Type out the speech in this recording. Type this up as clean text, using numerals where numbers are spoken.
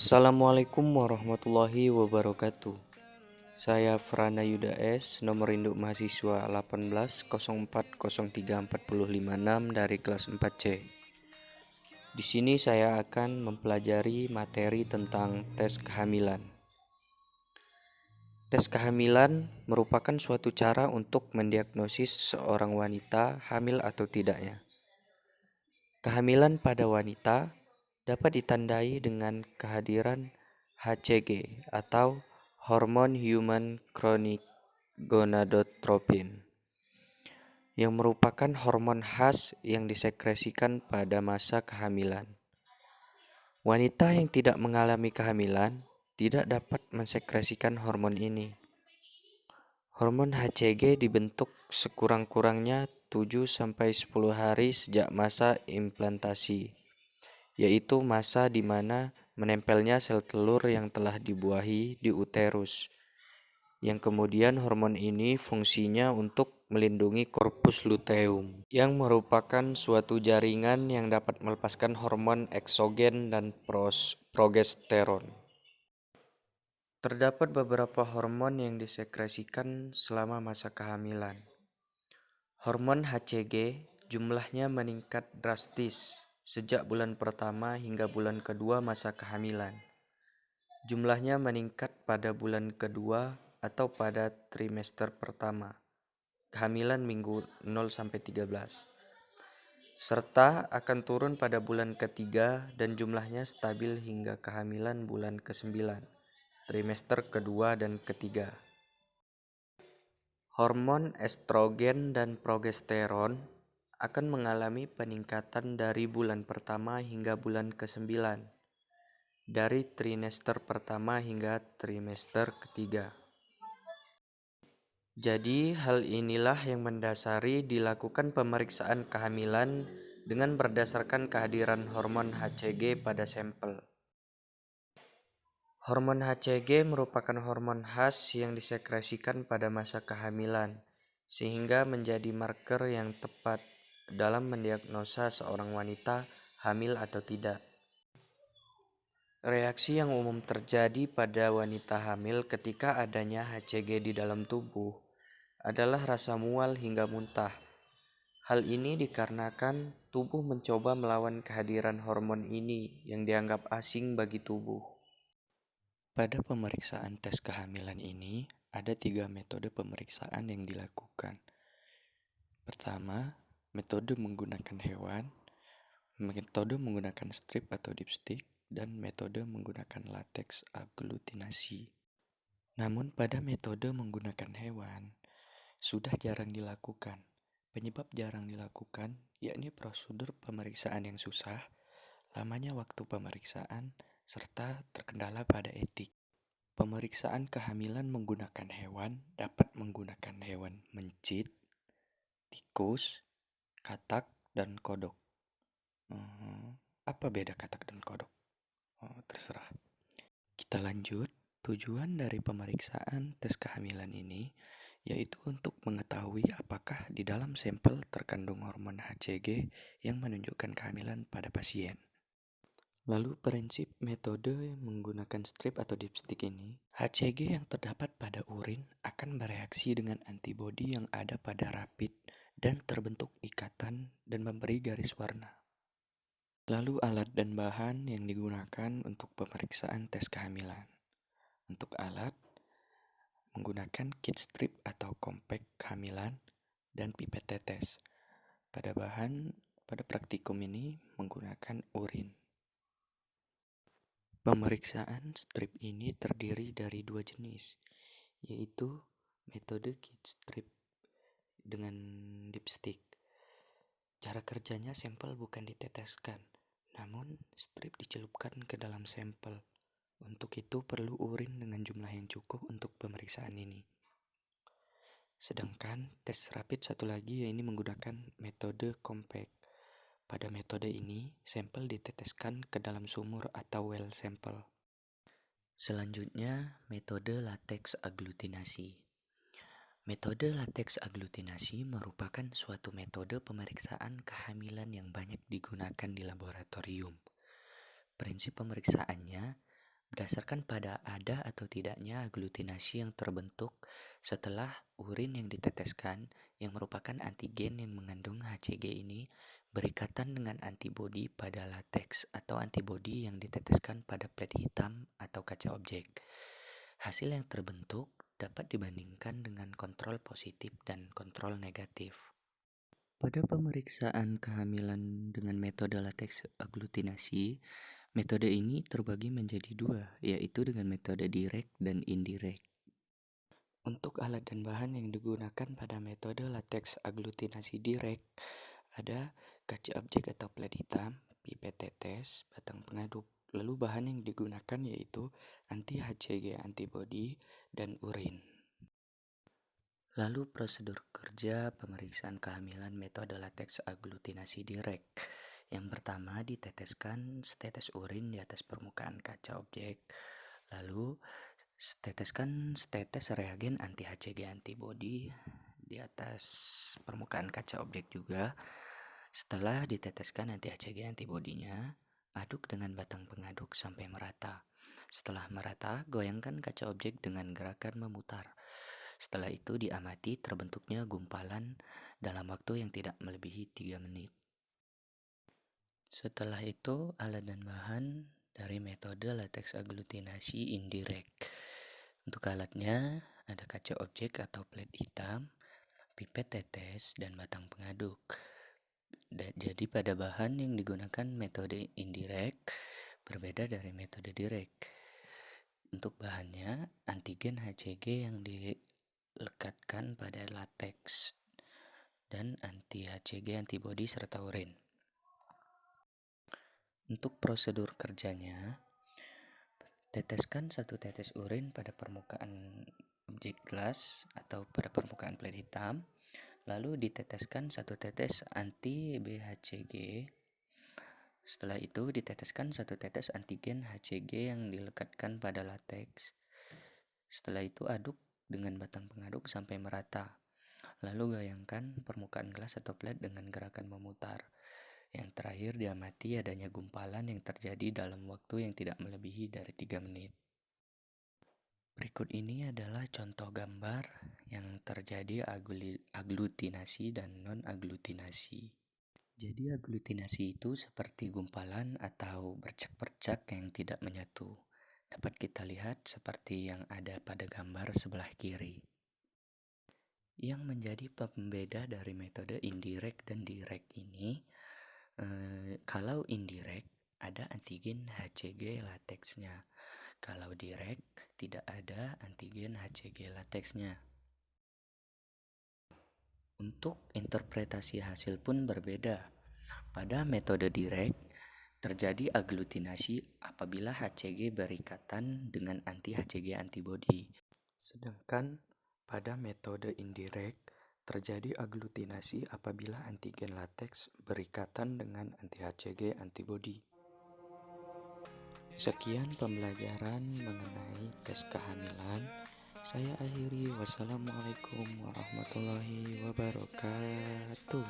Assalamualaikum warahmatullahi wabarakatuh. Saya Frana Yuda S, nomor induk mahasiswa 1804034056 dari kelas 4C. Di sini saya akan mempelajari materi tentang tes kehamilan. Tes kehamilan merupakan suatu cara untuk mendiagnosis seorang wanita hamil atau tidaknya. Kehamilan pada wanita dapat ditandai dengan kehadiran HCG atau hormon human chorionic gonadotropin yang merupakan hormon khas yang disekresikan pada masa kehamilan. Wanita yang tidak mengalami kehamilan tidak dapat mensekresikan hormon ini. Hormon HCG dibentuk sekurang-kurangnya 7-10 hari sejak masa implantasi, yaitu masa di mana menempelnya sel telur yang telah dibuahi di uterus, yang kemudian hormon ini fungsinya untuk melindungi korpus luteum, yang merupakan suatu jaringan yang dapat melepaskan hormon eksogen dan progesteron. Terdapat beberapa hormon yang disekresikan selama masa kehamilan. Hormon HCG jumlahnya meningkat drastis sejak bulan pertama hingga bulan kedua masa kehamilan. Jumlahnya meningkat pada bulan kedua atau pada trimester pertama, kehamilan minggu 0-13, serta akan turun pada bulan ketiga dan jumlahnya stabil hingga kehamilan bulan ke-9, trimester kedua dan ketiga. Hormon estrogen dan progesteron akan mengalami peningkatan dari bulan pertama hingga bulan ke-9, dari trimester pertama hingga trimester ketiga. Jadi, hal inilah yang mendasari dilakukan pemeriksaan kehamilan dengan berdasarkan kehadiran hormon HCG pada sampel. Hormon HCG merupakan hormon khas yang disekresikan pada masa kehamilan, sehingga menjadi marker yang tepat dalam mendiagnosa seorang wanita hamil atau tidak. Reaksi yang umum terjadi pada wanita hamil ketika adanya HCG di dalam tubuh adalah rasa mual hingga muntah. Hal ini dikarenakan tubuh mencoba melawan kehadiran hormon ini yang dianggap asing bagi tubuh. Pada pemeriksaan tes kehamilan ini, ada 3 metode pemeriksaan yang dilakukan. Pertama, metode menggunakan hewan, metode menggunakan strip atau dipstick, dan metode menggunakan lateks aglutinasi. Namun pada metode menggunakan hewan, sudah jarang dilakukan. Penyebab jarang dilakukan yakni prosedur pemeriksaan yang susah, lamanya waktu pemeriksaan, serta terkendala pada etik. Pemeriksaan kehamilan menggunakan hewan dapat menggunakan hewan mencit, tikus, katak, dan kodok. Apa beda katak dan kodok? Terserah. Kita lanjut. Tujuan dari pemeriksaan tes kehamilan ini yaitu untuk mengetahui apakah di dalam sampel terkandung hormon HCG yang menunjukkan kehamilan pada pasien. Lalu prinsip metode menggunakan strip atau dipstick ini, HCG yang terdapat pada urin akan bereaksi dengan antibodi yang ada pada rapid dan terbentuk ikatan dan memberi garis warna. Lalu alat dan bahan yang digunakan untuk pemeriksaan tes kehamilan. Untuk alat, menggunakan kit strip atau compact kehamilan dan pipet tetes. Pada praktikum ini menggunakan urin. Pemeriksaan strip ini terdiri dari 2 jenis, yaitu metode kit strip dengan dipstick. Cara kerjanya sampel bukan diteteskan, namun strip dicelupkan ke dalam sampel. Untuk itu perlu urin dengan jumlah yang cukup untuk pemeriksaan ini. Sedangkan tes rapid satu lagi yaitu menggunakan metode compact. Pada metode ini, sampel diteteskan ke dalam sumur atau well sampel. Selanjutnya, metode lateks aglutinasi. Metode lateks aglutinasi merupakan suatu metode pemeriksaan kehamilan yang banyak digunakan di laboratorium. Prinsip pemeriksaannya berdasarkan pada ada atau tidaknya aglutinasi yang terbentuk setelah urin yang diteteskan yang merupakan antigen yang mengandung HCG ini berikatan dengan antibodi pada lateks atau antibodi yang diteteskan pada plet hitam atau kaca objek. Hasil yang terbentuk dapat dibandingkan dengan kontrol positif dan kontrol negatif. Pada pemeriksaan kehamilan dengan metode lateks aglutinasi, metode ini terbagi menjadi dua, yaitu dengan metode direct dan indirect. Untuk alat dan bahan yang digunakan pada metode lateks aglutinasi direct, ada kaca objek atau plet hitam, pipet tetes, batang pengaduk. Lalu bahan yang digunakan yaitu anti-HCG antibody dan urin. Lalu prosedur kerja pemeriksaan kehamilan metode lateks aglutinasi direct. Yang pertama, diteteskan setetes urin di atas permukaan kaca objek. Lalu teteskan setetes reagen anti-HCG antibody di atas permukaan kaca objek juga. Setelah diteteskan anti-HCG antibodinya, aduk dengan batang pengaduk sampai merata. Setelah merata, goyangkan kaca objek dengan gerakan memutar. Setelah itu diamati terbentuknya gumpalan dalam waktu yang tidak melebihi 3 menit. Setelah itu, alat dan bahan dari metode lateks aglutinasi indirect. Untuk alatnya, ada kaca objek atau plet hitam, pipet tetes, dan batang pengaduk. Jadi pada bahan yang digunakan metode indirect berbeda dari metode direct. Untuk bahannya, antigen HCG yang lekatkan pada lateks dan anti-HCG antibody serta urin. Untuk prosedur kerjanya, teteskan 1 tetes urin pada permukaan objek gelas atau pada permukaan plet hitam, lalu diteteskan 1 tetes anti-BHCG. Setelah itu diteteskan 1 tetes antigen HCG yang dilekatkan pada lateks. Setelah itu aduk dengan batang pengaduk sampai merata. Lalu goyangkan permukaan gelas atau plet dengan gerakan memutar. Yang terakhir diamati adanya gumpalan yang terjadi dalam waktu yang tidak melebihi dari 3 menit. Berikut ini adalah contoh gambar yang terjadi aglutinasi dan non-aglutinasi. Jadi aglutinasi itu seperti gumpalan atau bercak-bercak yang tidak menyatu. Dapat kita lihat seperti yang ada pada gambar sebelah kiri. Yang menjadi pembeda dari metode indirect dan direct ini, kalau indirect ada antigen HCG lateksnya. Kalau direct tidak ada antigen HCG lateksnya. Untuk interpretasi hasil pun berbeda. Pada metode direct terjadi aglutinasi apabila HCG berikatan dengan anti-HCG antibody. Sedangkan pada metode indirect terjadi aglutinasi apabila antigen lateks berikatan dengan anti-HCG antibody. Sekian pembelajaran mengenai tes kehamilan. Saya akhiri. Wassalamualaikum warahmatullahi wabarakatuh.